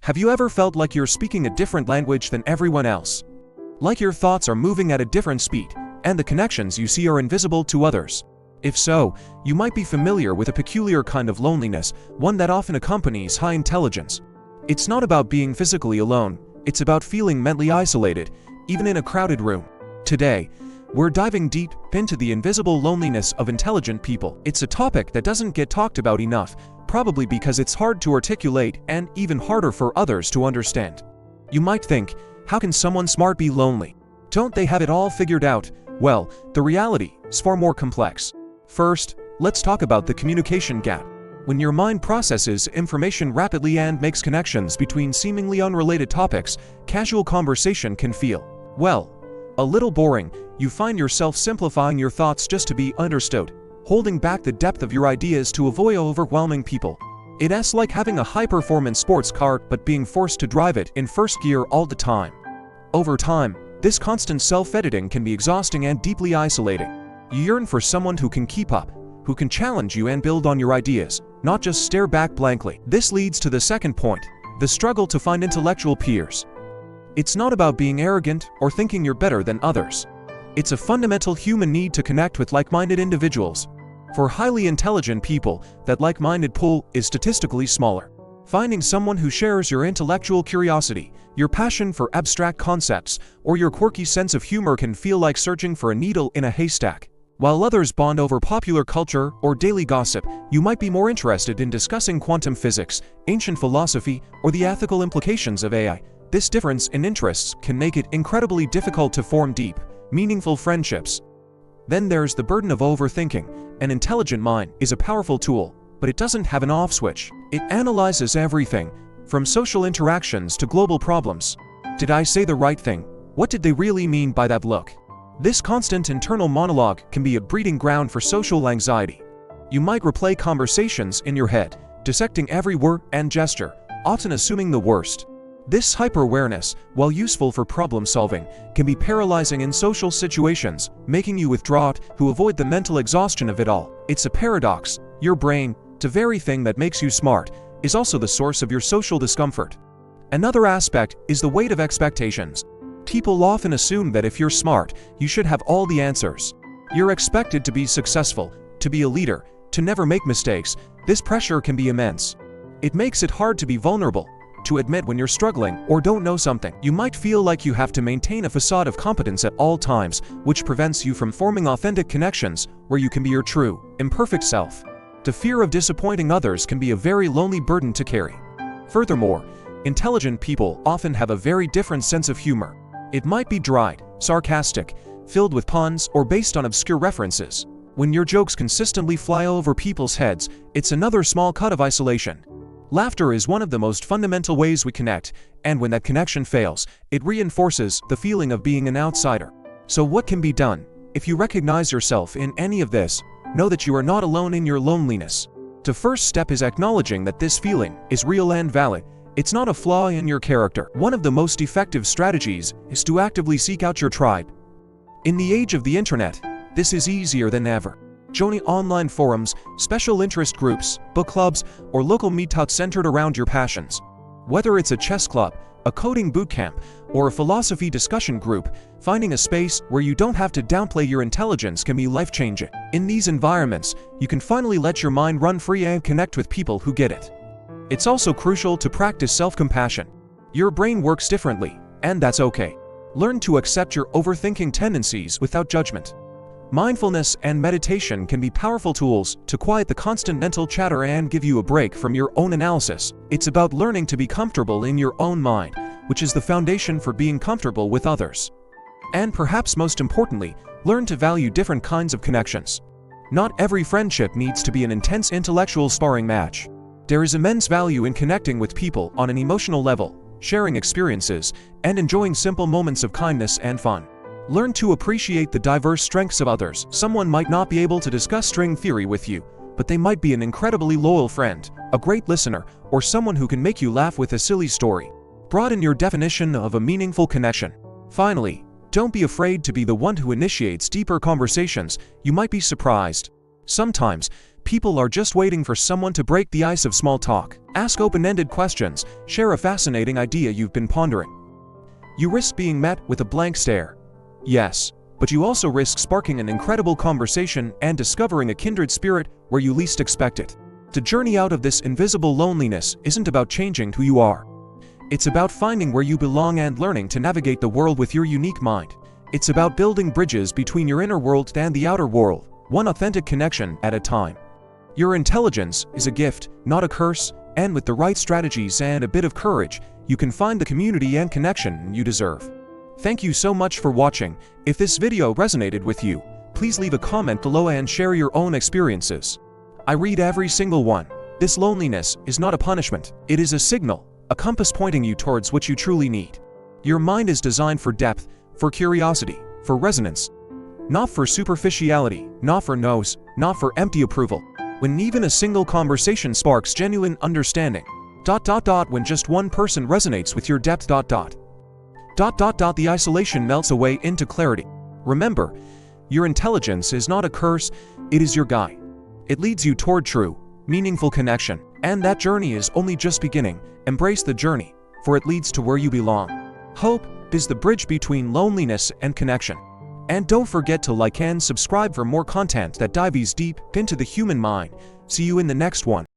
Have you ever felt like you're speaking a different language than everyone else? Like your thoughts are moving at a different speed, and the connections you see are invisible to others? If so, you might be familiar with a peculiar kind of loneliness, one that often accompanies high intelligence. It's not about being physically alone, it's about feeling mentally isolated, even in a crowded room. Today, we're diving deep into the invisible loneliness of intelligent people. It's a topic that doesn't get talked about enough, probably because it's hard to articulate and even harder for others to understand. You might think, how can someone smart be lonely? Don't they have it all figured out? Well, the reality is far more complex. First, let's talk about the communication gap. When your mind processes information rapidly and makes connections between seemingly unrelated topics, casual conversation can feel, well, a little boring. You find yourself simplifying your thoughts just to be understood, holding back the depth of your ideas to avoid overwhelming people. It's like having a high-performance sports car but being forced to drive it in first gear all the time. Over time, this constant self-editing can be exhausting and deeply isolating. You yearn for someone who can keep up, who can challenge you and build on your ideas, not just stare back blankly. This leads to the second point, the struggle to find intellectual peers. It's not about being arrogant or thinking you're better than others. It's a fundamental human need to connect with like-minded individuals. For highly intelligent people, that like-minded pool is statistically smaller. Finding someone who shares your intellectual curiosity, your passion for abstract concepts, or your quirky sense of humor can feel like searching for a needle in a haystack. While others bond over popular culture or daily gossip, you might be more interested in discussing quantum physics, ancient philosophy, or the ethical implications of AI. This difference in interests can make it incredibly difficult to form deep, meaningful friendships. Then there's the burden of overthinking. An intelligent mind is a powerful tool, but it doesn't have an off switch. It analyzes everything, from social interactions to global problems. Did I say the right thing? What did they really mean by that look? This constant internal monologue can be a breeding ground for social anxiety. You might replay conversations in your head, dissecting every word and gesture, often assuming the worst. This hyper-awareness, while useful for problem-solving, can be paralyzing in social situations, making you withdraw to avoid the mental exhaustion of it all. It's a paradox. Your brain, the very thing that makes you smart, is also the source of your social discomfort. Another aspect is the weight of expectations. People often assume that if you're smart, you should have all the answers. You're expected to be successful, to be a leader, to never make mistakes. This pressure can be immense. It makes it hard to be vulnerable, to admit when you're struggling or don't know something. You might feel like you have to maintain a facade of competence at all times, which prevents you from forming authentic connections where you can be your true, imperfect self. The fear of disappointing others can be a very lonely burden to carry. Furthermore, intelligent people often have a very different sense of humor. It might be dry, sarcastic, filled with puns, or based on obscure references. When your jokes consistently fly over people's heads, it's another small cut of isolation. Laughter is one of the most fundamental ways we connect, and when that connection fails, it reinforces the feeling of being an outsider. So what can be done? If you recognize yourself in any of this, know that you are not alone in your loneliness. The first step is acknowledging that this feeling is real and valid. It's not a flaw in your character. One of the most effective strategies is to actively seek out your tribe. In the age of the internet, this is easier than ever. Join online forums, special interest groups, book clubs, or local meetups centered around your passions. Whether it's a chess club, a coding bootcamp, or a philosophy discussion group, finding a space where you don't have to downplay your intelligence can be life-changing. In these environments, you can finally let your mind run free and connect with people who get it. It's also crucial to practice self-compassion. Your brain works differently, and that's okay. Learn to accept your overthinking tendencies without judgment. Mindfulness and meditation can be powerful tools to quiet the constant mental chatter and give you a break from your own analysis. It's about learning to be comfortable in your own mind, which is the foundation for being comfortable with others. And perhaps most importantly, learn to value different kinds of connections. Not every friendship needs to be an intense intellectual sparring match. There is immense value in connecting with people on an emotional level, sharing experiences, and enjoying simple moments of kindness and fun. Learn to appreciate the diverse strengths of others. Someone might not be able to discuss string theory with you, but they might be an incredibly loyal friend, a great listener, or someone who can make you laugh with a silly story. Broaden your definition of a meaningful connection. Finally, don't be afraid to be the one who initiates deeper conversations. You might be surprised. Sometimes, people are just waiting for someone to break the ice of small talk. Ask open-ended questions, share a fascinating idea you've been pondering. You risk being met with a blank stare. Yes, but you also risk sparking an incredible conversation and discovering a kindred spirit where you least expect it. To journey out of this invisible loneliness isn't about changing who you are. It's about finding where you belong and learning to navigate the world with your unique mind. It's about building bridges between your inner world and the outer world, one authentic connection at a time. Your intelligence is a gift, not a curse, and with the right strategies and a bit of courage, you can find the community and connection you deserve. Thank you so much for watching. If this video resonated with you, please leave a comment below and share your own experiences. I read every single one. This loneliness is not a punishment. It is a signal, a compass pointing you towards what you truly need. Your mind is designed for depth, for curiosity, for resonance. Not for superficiality, not for no's, not for empty approval. When even a single conversation sparks genuine understanding. When just one person resonates with your depth. The isolation melts away into clarity. Remember, your intelligence is not a curse, it is your guide. It leads you toward true, meaningful connection. And that journey is only just beginning. Embrace the journey, for it leads to where you belong. Hope is the bridge between loneliness and connection. And don't forget to like and subscribe for more content that dives deep into the human mind. See you in the next one.